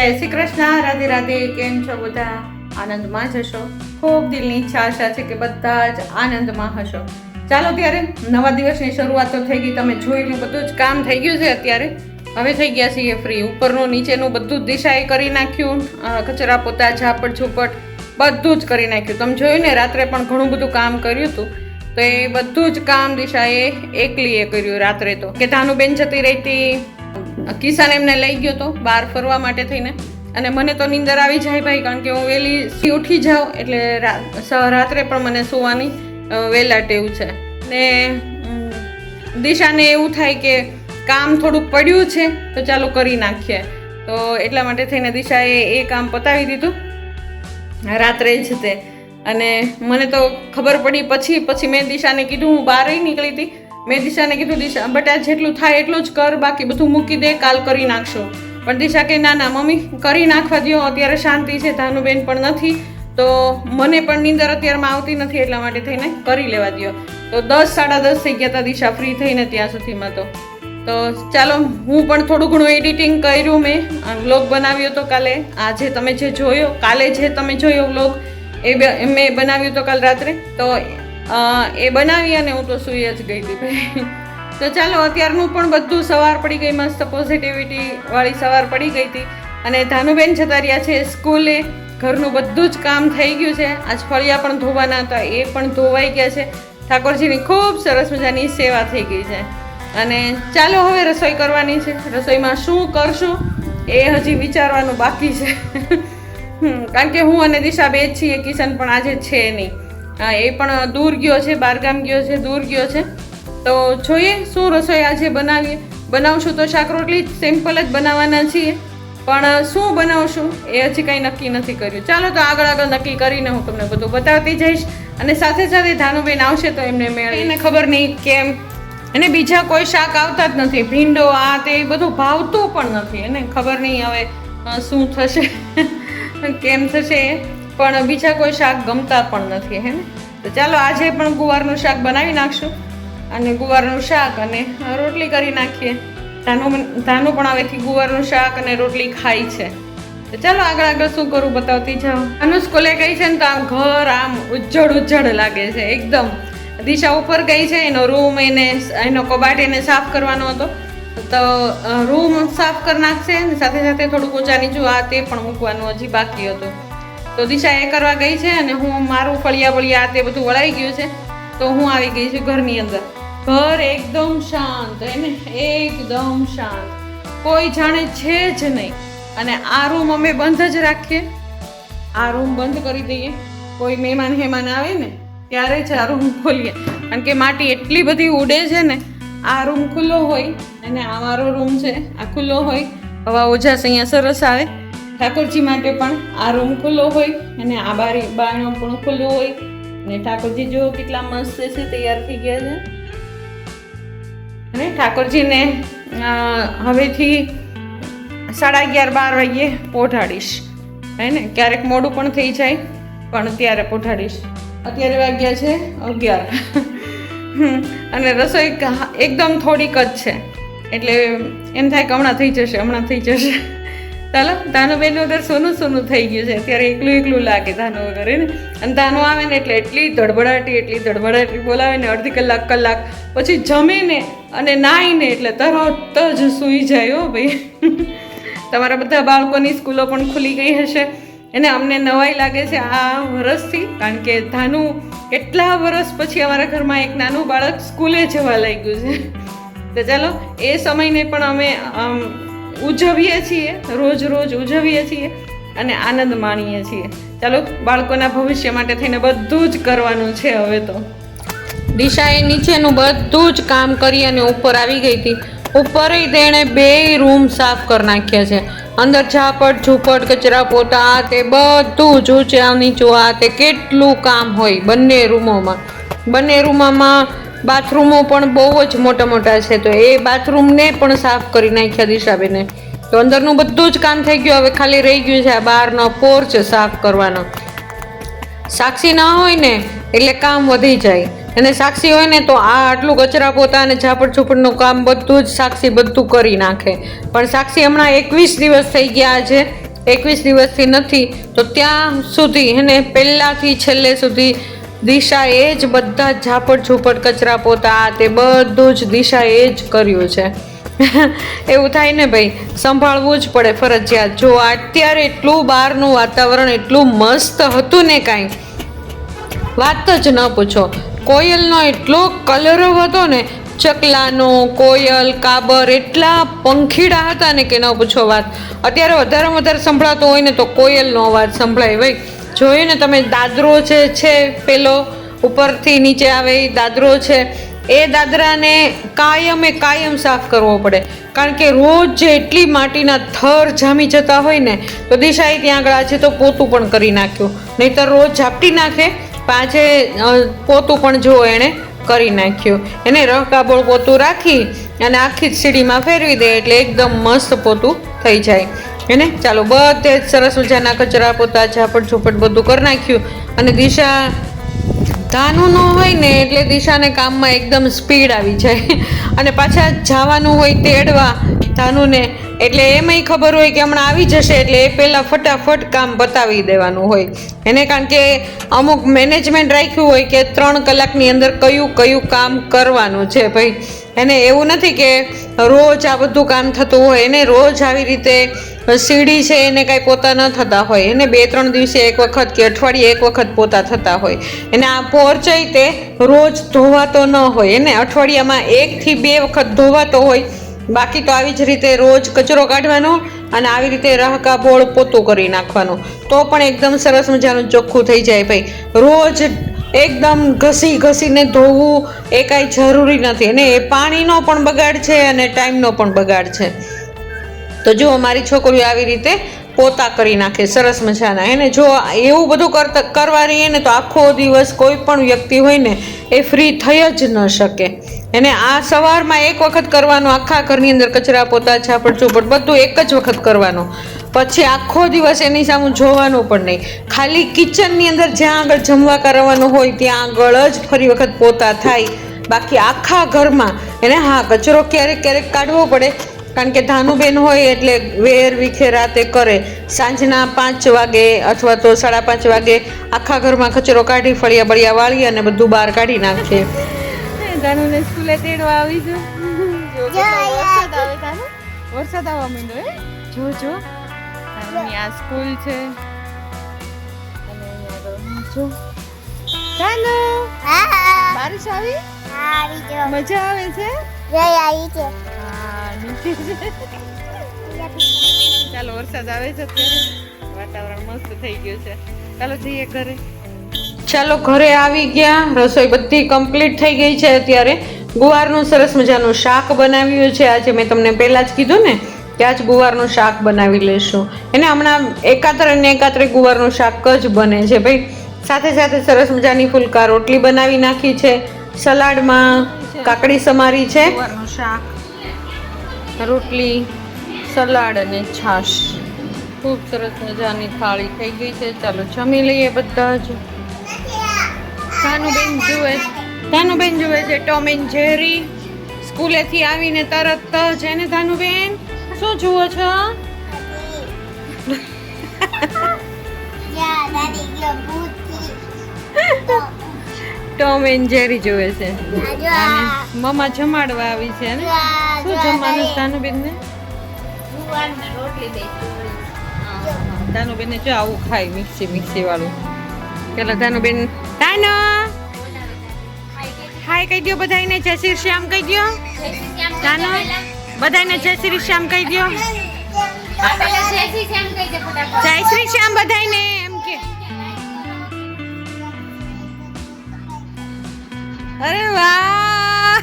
જય શ્રી કૃષ્ણ, રાધે રાધે. કેમ છો બધા? આનંદમાં જ હશો. ખૂબ દિલની ઈચ્છા આશા છે કે બધા જ આનંદમાં હશો. ચાલો ત્યારે નવા દિવસની શરૂઆત તો થઈ ગઈ. તમે જોઈ લો, બધું જ કામ થઈ ગયું છે. અત્યારે હવે થઈ ગયા છીએ ફ્રી. ઉપરનું નીચેનું બધું જ દિશાએ કરી નાખ્યું. કચરા પોતા, ઝાપટ ઝૂપટ બધું જ કરી નાખ્યું. તમે જોયું ને, રાત્રે પણ ઘણું બધું કામ કર્યું હતું. તો એ બધું જ કામ દિશાએ એકલીએ કર્યું રાત્રે. તો કે ધાનુબેન જતી રહેતી, કિસાન એમને લઈ ગયો તો બહાર ફરવા માટે થઈને. અને મને તો નીંદર આવી જાય ભાઈ, કારણ કે હું વહેલી ઉઠી જાઉં એટલે રાત્રે પણ મને સૂવાની વહેલા ટેવ છે. ને દિશાને એવું થાય કે કામ થોડુંક પડ્યું છે તો ચાલો કરી નાખીએ. તો એટલા માટે થઈને દિશાએ એ કામ પતાવી દીધું રાત્રે જ તે. અને મને તો ખબર પડી પછી મેં દિશાને કીધું, હું બહાર નીકળી હતી, મેં દિશાને કીધું, દિશા બટા જેટલું થાય એટલું જ કર, બાકી બધું મૂકી દે, કાલ કરી નાખશો. પણ દિશા કહે ના મમ્મી કરી નાખવા દો, અત્યારે શાંતિ છે, ધાનુબેન પણ નથી, તો મને પણ નીંદર અત્યારમાં આવતી નથી, એટલા માટે થઈને કરી લેવા દો. તો 10 સાડા 10 થઈ ગયા હતા દિશા ફ્રી થઈને ત્યાં સુધીમાં. તો ચાલો હું પણ થોડું ઘણું એડિટિંગ કર્યું, મેં વ્લોગ બનાવ્યો હતો કાલે. આજે તમે જે જોયો, કાલે જે તમે જોયો વ્લોગ એ મેં બનાવ્યું હતો કાલ રાત્રે. તો એ બનાવી અને હું તો સૂઈ જ ગઈ હતી ભાઈ. તો ચાલો અત્યારનું પણ બધું સવાર પડી ગઈ, મસ્ત પોઝિટિવિટી વાળી સવાર પડી ગઈ હતી. અને ધાનુબેન જતા રહ્યા છે સ્કૂલે. ઘરનું બધું જ કામ થઈ ગયું છે. આજ ફળિયા પણ ધોવાના હતા, એ પણ ધોવાઈ ગયા છે. ઠાકોરજીની ખૂબ સરસ મજાની સેવા થઈ ગઈ છે. અને ચાલો હવે રસોઈ કરવાની છે. રસોઈમાં શું કરશું એ હજી વિચારવાનું બાકી છે. કારણ કે હું અને દિશા બે જ છીએ, કિશન પણ આજે છે નહીં. એ પણ દૂર ગયો છે, બહારગામ ગયો છે, દૂર ગયો છે. તો જોઈએ શું રસોઈ આજે બનાવશું. તો શાક રોટલી સિમ્પલ જ બનાવવાના છીએ, પણ શું બનાવશું એ હજી કંઈ નક્કી નથી કર્યું. ચાલો તો આગળ નક્કી કરીને હું તમને બધું બતાવતી જઈશ. અને સાથે સાથે ધાનુબેન આવશે તો એમને એને ખબર નહીં કેમ એને બીજા કોઈ શાક આવતા જ નથી. ભીંડો આ તે બધું ભાવતું પણ નથી. એને ખબર નહીં હવે શું થશે, કેમ થશે, પણ બીજા કોઈ શાક ગમતા પણ નથી. હે ને? તો ચાલો આજે પણ ગુવારનું શાક બનાવી નાખશું. અને ગુવારનું શાક અને રોટલી કરી નાખીએ. ધાનુ પણ હવેથી ગુવારનું શાક અને રોટલી ખાય છે. તો ચાલો આગળ શું કરું બતાવતી જાઉં. અનુ સ્કૂલે ગઈ છે ને તો આમ ઘર આમ ઉજ્જડ લાગે છે એકદમ. દિશા ઉપર ગઈ છે, એનો રૂમ એનો કબાટ એને સાફ કરવાનો હતો. તો રૂમ સાફ કરી નાખશે અને સાથે સાથે થોડુંક ઊંચા નીચું આ તે પણ મૂકવાનું હજી બાકી હતું. તો દિશા એ કરવા ગઈ છે અને હું મારું ફળિયા તે બધું વળાઈ ગયું છે. તો હું આવી ગઈ છું ઘરની અંદર. ઘર એકદમ શાંત, એને એકદમ શાંત, કોઈ જાણે છે જ નહીં. અને આ રૂમ અમે બંધ જ રાખીએ, આ રૂમ બંધ કરી દઈએ. કોઈ મહેમાન આવે ને ત્યારે જ આ રૂમ ખોલીએ, કારણ કે માટી એટલી બધી ઉડે છે ને. આ રૂમ ખુલ્લો હોય અને આ મારો રૂમ છે, આ ખુલ્લો હોય, હવા ઓજાસ અહીંયા સરસ આવે. ઠાકોરજી માટે પણ આ રૂમ ખુલ્લો હોય અને આ બારણો પણ ખુલ્લો હોય. અને ઠાકોરજી જો કેટલા મસ્ત છે, તૈયાર થઈ ગયા છે. અને ઠાકોરજીને હવેથી 11:30 વાગ્યે પોઢાડીશ. હે ને? ક્યારેક મોડું પણ થઈ જાય, પણ ત્યારે પોઢાડીશ. અત્યારે વાગ્યા છે 11. અને રસોઈ એકદમ થોડીક જ છે, એટલે એમ થાય કે હમણાં થઈ જશે. ચાલો, ધાનુબેન વગર સોનું થઈ ગયું છે. અત્યારે એકલું લાગે ધાનુ વગર. ને અને ધાનુ આવે ને એટલે એટલી ધડબડાટી બોલાવે ને, અડધી કલાક પછી જમીને અને નાહીને એટલે તરત જ સૂઈ જાય. હો ભાઈ, તમારા બધા બાળકોની સ્કૂલો પણ ખુલી ગઈ હશે. એને અમને નવાઈ લાગે છે આ વર્ષથી, કારણ કે ધાનુ કેટલા વર્ષ પછી અમારા ઘરમાં એક નાનું બાળક સ્કૂલે જવા લાગ્યું છે. તો ચાલો એ સમયને પણ અમે ઉજવીએ છીએ, રોજ ઉજવીએ છીએ અને આનંદ માણીએ છીએ. ચાલો, બાળકોના ભવિષ્ય માટે થઈને બધું જ કરવાનું છે. હવે તો દિશાએ નીચેનું બધું જ કામ કરી અને ઉપર આવી ગઈ હતી. ઉપર તેણે 2 રૂમ સાફ કરી નાખ્યા છે. અંદર ઝાપટ ઝૂપટ કચરા પોતા આ તે બધું જ ઊંચા નીચું આ તે કેટલું કામ હોય બંને રૂમોમાં. બંને રૂમોમાં બાથરૂમો પણ બહુ જ મોટા મોટા છે, તો એ બાથરૂમને પણ સાફ કરી નાખ્યા દિશાબેને. તો અંદરનું બધું જ કામ થઈ ગયું. હવે ખાલી રહી ગયું છે આ બહારનો પોર્ચ સાફ કરવાનો. સાક્ષી ના હોય ને એટલે કામ વધી જાય, અને સાક્ષી હોય ને તો આ આટલું કચરા પોતા અને ઝાપટ ઝૂપટનું કામ બધું જ સાક્ષી બધું કરી નાખે. પણ સાક્ષી હમણાં 21 દિવસ થઈ ગયા છે, 21 દિવસથી નથી, તો ત્યાં સુધી એને પહેલાંથી છેલ્લે સુધી દિશાએ જ બધા ઝાપટ ઝૂપટ કચરા પોતા આ તે બધું જ દિશાએ જ કર્યું છે. એવું થાય ને ભાઈ, સંભાળવું જ પડે ફરજિયાત. જો અત્યારે એટલું બહારનું વાતાવરણ એટલું મસ્ત હતું ને, કાંઈ વાત જ ન પૂછો. કોયલનો એટલો કલરવ હતો ને, ચકલાનો, કોયલ, કાબર, એટલા પંખીડા હતા ને કે ન પૂછો વાત. અત્યારે વધારેમાં વધારે સંભળાતો હોય ને તો કોયલનો અવાજ સંભળાય. ભાઈ જોયું ને તમે, દાદરો છે પેલો ઉપરથી નીચે આવે એ દાદરો છે, એ દાદરાને કાયમ સાફ કરવો પડે. કારણ કે રોજ જે એટલી માટીના થર જામી જતા હોય ને, તો દિશાએ ત્યાં આગળ આજે તો પોતું પણ કરી નાખ્યું. નહીંતર રોજ ઝાપટી નાખે, પાછે પોતું પણ જો એણે કરી નાખ્યું. એને રહકાબોળ પોતું રાખી અને આખી જ સીડીમાં ફેરવી દે એટલે એકદમ મસ્ત પોતું થઈ જાય. એને ચાલો બધે જ સરસ મજાના કચરા પોતા ઝાપટ ઝૂપટ બધું કરી નાખ્યું. અને દિશા ધાનું ન હોય ને એટલે દિશાને કામમાં એકદમ સ્પીડ આવી જાય. અને પાછા જવાનું હોય તેડવા ધાનુને, એટલે એમાંય ખબર હોય કે હમણાં આવી જશે, એટલે એ પહેલાં ફટાફટ કામ પતાવી દેવાનું હોય એને. કારણ કે અમુક મેનેજમેન્ટ રાખ્યું હોય કે 3 કલાકની અંદર કયું કામ કરવાનું છે ભાઈ. એને એવું નથી કે રોજ આ બધું કામ થતું હોય. એને રોજ આવી રીતે સીડી છે એને કાંઈ પોતા ન થતા હોય. એને 2-3 દિવસે એક વખત કે અઠવાડિયે એક વખત પોતા થતા હોય. એને આ પોર્ચય તે રોજ ધોવાતો ન હોય. એને અઠવાડિયામાં 1 થી 2 વખત ધોવાતો હોય. બાકી તો આવી જ રીતે રોજ કચરો કાઢવાનો અને આવી રીતે રહકાબોળ પોતું કરી નાખવાનું, તો પણ એકદમ સરસ મજાનું ચોખ્ખું થઈ જાય ભાઈ. રોજ એકદમ ઘસીને ધોવું એ કાંઈ જરૂરી નથી. અને એ પાણીનો પણ બગાડ છે અને ટાઈમનો પણ બગાડ છે. તો જો મારી છોકરીઓ આવી રીતે પોતા કરી નાખે સરસ મજાના. એને જો એવું બધું કરવા રહીએ ને તો આખો દિવસ કોઈ પણ વ્યક્તિ હોય ને એ ફ્રી થઈ જ ન શકે. એને આ સવારમાં એક વખત કરવાનું, આખા ઘરની અંદર કચરા પોતા ઝાપટ ઝૂપટ બધું એક જ વખત કરવાનું. પછી આખો દિવસ એની સામે જોવાનું પણ નહીં. ખાલી કિચનની અંદર જ્યાં આગળ જમવા કરાવવાનું હોય ત્યાં આગળ જ ફરી વખત પોતા થાય. બાકી આખા ઘરમાં એને કચરો ક્યારેક કાઢવો પડે. કારણ કે ધાનુબેન હોય એટલે વેર વિખેરા તે કરે. સાંજના 5 વાગે અથવા તો 5:30 વાગે આખા ઘરમાં કચરો કાઢી ફળિયા બળિયા વાળી અને બધું બહાર કાઢી નાખે. ધાનુને સ્કૂલે તેડવા આવી જો. વરસાદ આવે, ધાનુ વરસાદ આવવા માંડ્યો. જો ધાનુની આ સ્કૂલ છે. અને અહીંયા જો ધાનુ બારિશ આવી. મજા આવે છે. ચાલો વરસાદ આવે છે અત્યારે, વાતાવરણ મસ્ત થઈ ગયું છે. ચાલો જઈએ ઘરે. ચાલો ઘરે આવી ગયા. રસોઈ બધી કમ્પ્લીટ થઈ ગઈ છે. અત્યારે ગુવારનું સરસ મજાનું શાક બનાવ્યું છે. આજે મેં તમને પહેલાં જ કીધું ને કે આજ ગુવારનું શાક બનાવી લેશું. એને હમણાં એકાત્રે ગુવારનું શાક જ બને છે ભાઈ. સાથે સરસ મજાની ફુલકા રોટલી બનાવી નાખી છે. સલાડમાં કાકડી સમારી છે. ગુવારનું શાક, રોટલી, સલાડ અને છાશ. ખૂબ સરસ મજાની થાળી થઈ ગઈ છે. ચાલો જમી લઈએ બધા જ. ધાનુબેન જુએ છે ટોમ એન્ડ જેરી. સ્કૂલેથી આવીને તરત જ એને ધાનુબેન શું જુઓ છો? ટોમ એન્ડ જેરી જુએ છે. મમ્મા જમાડવા આવી છે ને. શું જમવાનું ધાનુબેન ને? ધાનુબેન ને જો આવું ખાય મિક્સી વાળું. પેલા ધાનુબેન હાય કહી દો બધાને. જય શ્રી શ્યામ કહી દો. ધાનુ બધાને જય શ્રી શ્યામ કહી દો. જય શ્રી શ્યામ બધાયને એમ કે અરે વાહ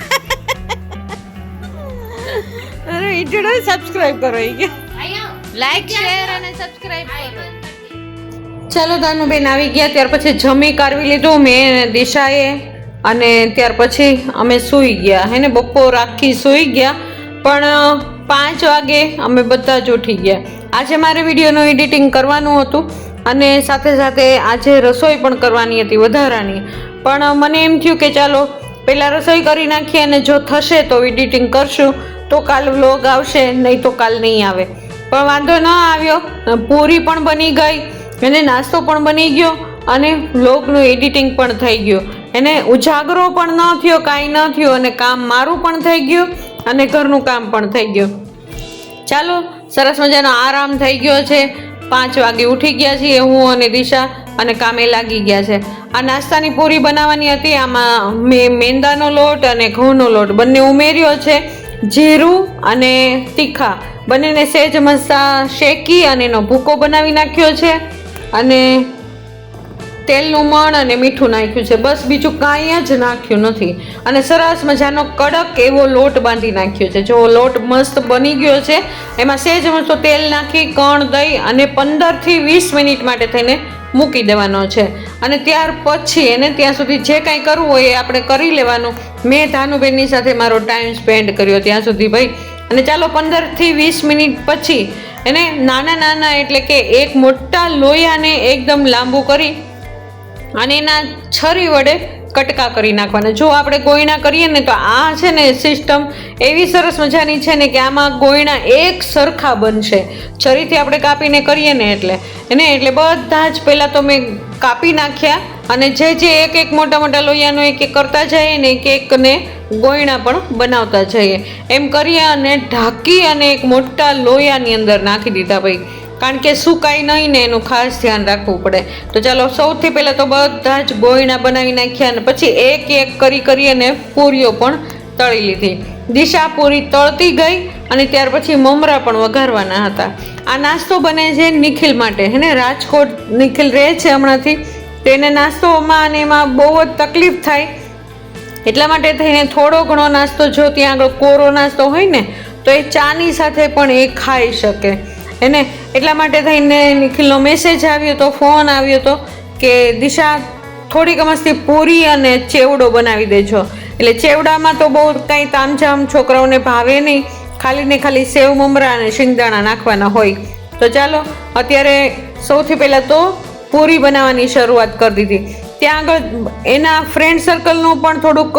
અરે ઈટડો સબસ્ક્રાઇબ કરો ઈ કે લાઈક શેર અને સબસ્ક્રાઇબ કરો. ચાલો દાનુબેન આવી ગયા ત્યાર પછી જમી કારવી લીધું મેં અને દિશાએ અને ત્યાર પછી અમે સૂઈ ગયા હે ને બપોર આખી સૂઈ ગયા પણ 5 વાગે અમે બધા જ ઉઠી ગયા. આજે મારે વિડીયોનું એડિટિંગ કરવાનું હતું અને સાથે સાથે આજે રસોઈ પણ કરવાની હતી વધારાની પણ મને એમ થયું કે ચાલો પહેલાં રસોઈ કરી નાખીએ અને જો થશે તો એડિટિંગ કરશું તો કાલ વ્લોગ આવશે નહીં તો કાલ નહીં આવે પણ વાંધો ન આવ્યો. પૂરી પણ બની ગઈ અને નાસ્તો પણ બની ગયો અને વ્લોગનું એડિટિંગ પણ થઈ ગયું એને ઉજાગરો પણ ન થયો કાંઈ ન થયું અને કામ મારું પણ થઈ ગયું અને ઘરનું કામ પણ થઈ ગયું. ચાલો સરસ મજાનો આરામ થઈ ગયો છે. 5 વાગે ઉઠી ગયા છીએ હું અને દિશા અને કામે લાગી ગયા છે. આ નાસ્તાની પૂરી બનાવવાની હતી. આમાં મેં મેંદાનો લોટ અને ઘઉંનો લોટ બંને ઉમેર્યો છે. જીરું અને તીખા બંનેને સહેજ મસા શેકી અને એનો ભૂકો બનાવી નાખ્યો છે અને તેલનું મણ અને મીઠું નાખ્યું છે બસ બીજું કાંઈ જ નાખ્યું નથી અને સરસ મજાનો કડક એવો લોટ બાંધી નાખ્યો છે. જો લોટ મસ્ત બની ગયો છે એમાં સહેજ મસ્ત તેલ નાખી કણ દઈ અને 15 થી 20 મિનિટ માટે થઈને મૂકી દેવાનો છે અને ત્યાર પછી એને ત્યાં સુધી જે કાંઈ કરવું હોય એ આપણે કરી લેવાનું. મેં ધાનુબેનની સાથે મારો ટાઈમ સ્પેન્ડ કર્યો ત્યાં સુધી ભાઈ અને ચાલો 15 થી 20 મિનિટ પછી એને નાના નાના એટલે કે એક મોટા લોયાને એકદમ લાંબુ કરી અને એના છરી વડે કટકા કરી નાખવાના. જો આપણે ગોયણા કરીએ ને તો આ છે ને સિસ્ટમ એવી સરસ મજાની છે ને કે આમાં ગોયણા એક સરખા બનશે. છરીથી આપણે કાપીને કરીએ ને એટલે બધા જ પહેલાં તો મેં કાપી નાખ્યા અને જે એક એક મોટા મોટા લોહીયાનો એક એક કરતા જઈએ ને એક એકને ગોયણા પણ બનાવતા જઈએ એમ કરીએ અને ઢાંકી અને એક મોટા લોયાની અંદર નાખી દીધા ભાઈ કારણ કે સુકાય નહીં ને એનું ખાસ ધ્યાન રાખવું પડે. તો ચાલો સૌથી પહેલાં તો બધા જ ગોયણા બનાવી નાખ્યા અને પછી એક એક કરી અને પૂરીઓ પણ તળી લીધી. દિશા પૂરી તળતી ગઈ અને ત્યાર પછી મમરા પણ વઘારવાના હતા. આ નાસ્તો બને છે નિખિલ માટે હે ને રાજકોટ નિખિલ રહે છે હમણાંથી તેને નાસ્તોમાં અને એમાં બહુ જ તકલીફ થાય એટલા માટે થઈને થોડો ઘણો નાસ્તો જો ત્યાં આગળ કોરો નાસ્તો હોય ને તો એ ચાની સાથે પણ એ ખાઈ શકે એને એટલા માટે થઈને નિખિલનો મેસેજ આવ્યો હતો ફોન આવ્યો હતો કે દિશા થોડીક મસ્તી પૂરી અને ચેવડો બનાવી દેજો. એટલે ચેવડામાં તો બહુ કંઈ તામઝામ છોકરાઓને ભાવે નહીં ખાલી ને ખાલી સેવ મમરા અને શિંગદાણા નાખવાના હોય. તો ચાલો અત્યારે સૌથી પહેલાં તો પૂરી બનાવવાની શરૂઆત કરી દીધી. ત્યાં આગળ એના ફ્રેન્ડ સર્કલનું પણ થોડુંક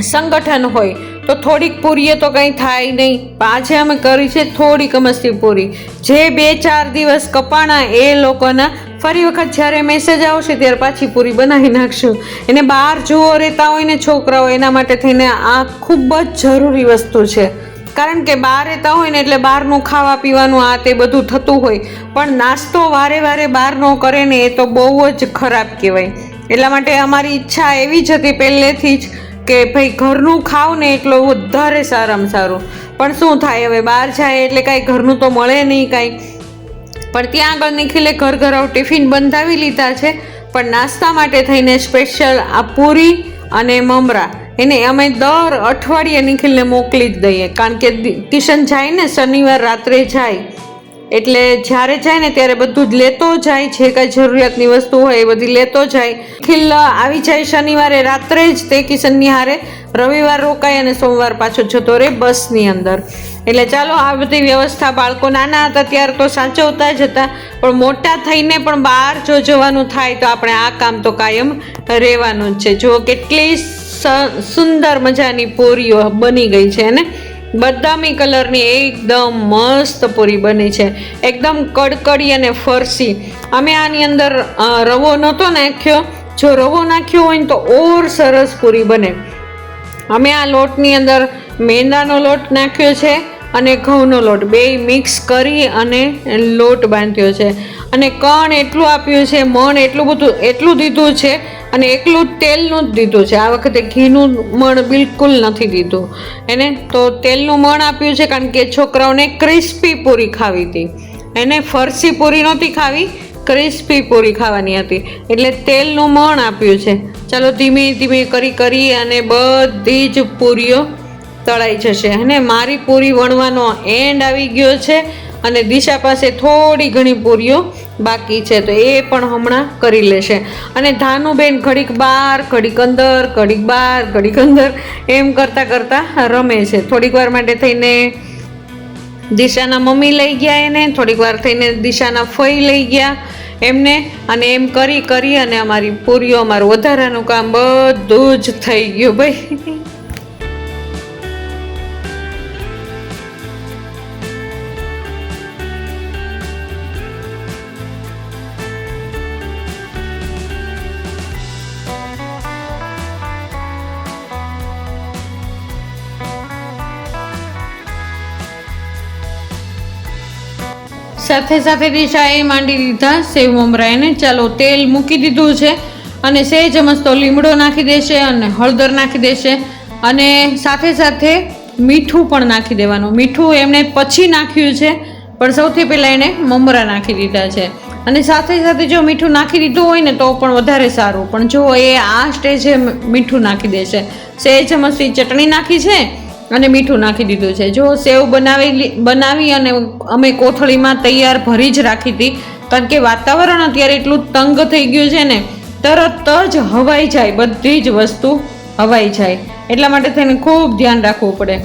સંગઠન હોય તો થોડીક પૂરીએ તો કંઈ થાય નહીં. આજે અમે કરી છે થોડીક મસ્તી પૂરી જે 2-4 દિવસ કપાણા એ લોકોના ફરી વખત જ્યારે મેસેજ આવશે ત્યારે પાછી પૂરી બનાવી નાખશું. એને બહાર જોવો રહેતા હોય ને છોકરાઓ એના માટે થઈને આ ખૂબ જ જરૂરી વસ્તુ છે કારણ કે બહાર રહેતા હોય ને એટલે બહારનું ખાવા પીવાનું આ તે બધું થતું હોય પણ નાસ્તો વારે વારે બહાર ન કરે ને એ તો બહુ જ ખરાબ કહેવાય. એટલા માટે અમારી ઈચ્છા એવી જ હતી પહેલેથી જ કે ભાઈ ઘરનું ખાવ ને એટલું વધારે સારામાં સારું પણ શું થાય હવે બહાર જાય એટલે કાંઈ ઘરનું તો મળે નહીં કાંઈ. પણ ત્યાં આગળ નિખિલે ઘર ટિફિન બંધાવી લીધા છે પણ નાસ્તા માટે થઈને સ્પેશિયલ આ પૂરી અને મમરા એને અમે દર અઠવાડિયે નિખિલને મોકલી જ દઈએ કારણ કે ટ્યુશન જાય ને શનિવાર રાત્રે જાય એટલે જ્યારે જાય ને ત્યારે બધું જ લેતો જાય જે કાંઈ જરૂરિયાતની વસ્તુ હોય એ બધી લેતો જાય. નિખિલ આવી જાય શનિવારે રાત્રે જ તે કિશનની હારે રવિવાર રોકાય અને સોમવાર પાછો જતો રહે બસની અંદર. એટલે ચાલો આ બધી વ્યવસ્થા બાળકો નાના હતા ત્યારે તો સાચવતા જ હતા પણ મોટા થઈને પણ બહાર જો જવાનું થાય તો આપણે આ કામ તો કાયમ રહેવાનું જ છે. જો કેટલી સુંદર મજાની પૂરીઓ બની ગઈ છે ને બદામી કલરની એકદમ મસ્ત પૂરી બની છે એકદમ કડકડી અને ફરસી. અમે આની અંદર રવો નહોતો નાખ્યો જો રવો નાખ્યો હોય ને તો ઓર સરસ પૂરી બને. અમે આ લોટની અંદર મેંદાનો લોટ નાખ્યો છે અને ઘઉંનો લોટ બેય મિક્સ કરી અને લોટ બાંધ્યો છે અને કણ એટલું આપ્યું છે મણ એટલું દીધું છે અને એકલું તેલનું જ દીધું છે. આ વખતે ઘીનું મણ બિલકુલ નથી દીધું એને. તો તેલનું મણ આપ્યું છે કારણ કે છોકરાઓને ક્રિસ્પી પૂરી ખાવી હતી. એને ફરસી પૂરી નહોતી ખાવી, ક્રિસ્પી પૂરી ખાવાની હતી, એટલે તેલનું મણ આપ્યું છે. ચાલો ધીમે ધીમે કરી અને બધી જ પૂરીઓ તળાઈ જશે. અને મારી પૂરી વણવાનો એન્ડ આવી ગયો છે અને દિશા પાસે થોડી ઘણી પૂરીઓ બાકી છે, તો એ પણ હમણાં કરી લેશે. અને ધાનુબેન ઘડીક બહાર ઘડીક અંદર, ઘડીક બહાર ઘડીક અંદર એમ કરતાં રમે છે. થોડીક વાર માટે થઈને દિશાના મમ્મી લઈ ગયા એને, થોડીક વાર થઈને દિશાના ફઈ લઈ ગયા એમને, અને એમ કરી અને અમારી પૂરીઓ, અમારું વધારાનું કામ બધું જ થઈ ગયું ભાઈ. સાથે દિશાએ માંડી દીધા સેવ મમરા એને. ચાલો તેલ મૂકી દીધું છે અને સહેજ મસ્તો લીમડો નાખી દેશે અને હળદર નાખી દેશે અને સાથે મીઠું પણ નાખી દેવાનું. મીઠું એમણે પછી નાખ્યું છે, પણ સૌથી પહેલાં એણે મમરા નાખી દીધા છે. અને સાથે જો મીઠું નાખી દીધું હોય ને તો પણ વધારે સારું, પણ જો એ આ સ્ટેજે મીઠું નાખી દેશે. સહેજ મસ્તી ચટણી નાખી છે અને મીઠું નાખી દીધું છે. જો સેવ બનાવી અને અમે કોથળીમાં તૈયાર ભરી જ રાખી હતી, કારણ કે વાતાવરણ અત્યારે એટલું તંગ થઈ ગયું છે ને, તરત જ હવાઈ જાય, બધી જ વસ્તુ હવાઈ જાય, એટલા માટે થઈને ખૂબ ધ્યાન રાખવું પડે.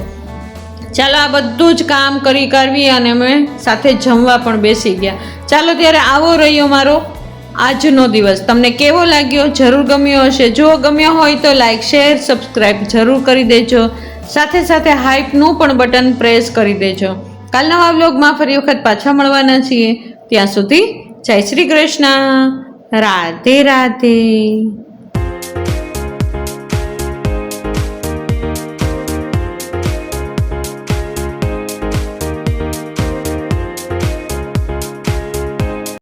ચાલો આ બધું જ કામ કરવી અને અમે સાથે જમવા પણ બેસી ગયા. ચાલો ત્યારે આવો રહ્યો મારો આજનો દિવસ. તમને કેવો લાગ્યો જરૂર ગમ્યો હશે. જો ગમ્યો હોય તો લાઈક, શેર, સબસ્ક્રાઈબ જરૂર કરી દેજો. સાથે હાઈપનું પણ બટન પ્રેસ કરી દેજો. કાલના નવા વ્લોગમાં ફરી વખત પાછા મળવાના છીએ. ત્યાં સુધી જય શ્રી કૃષ્ણ, રાધે રાધે.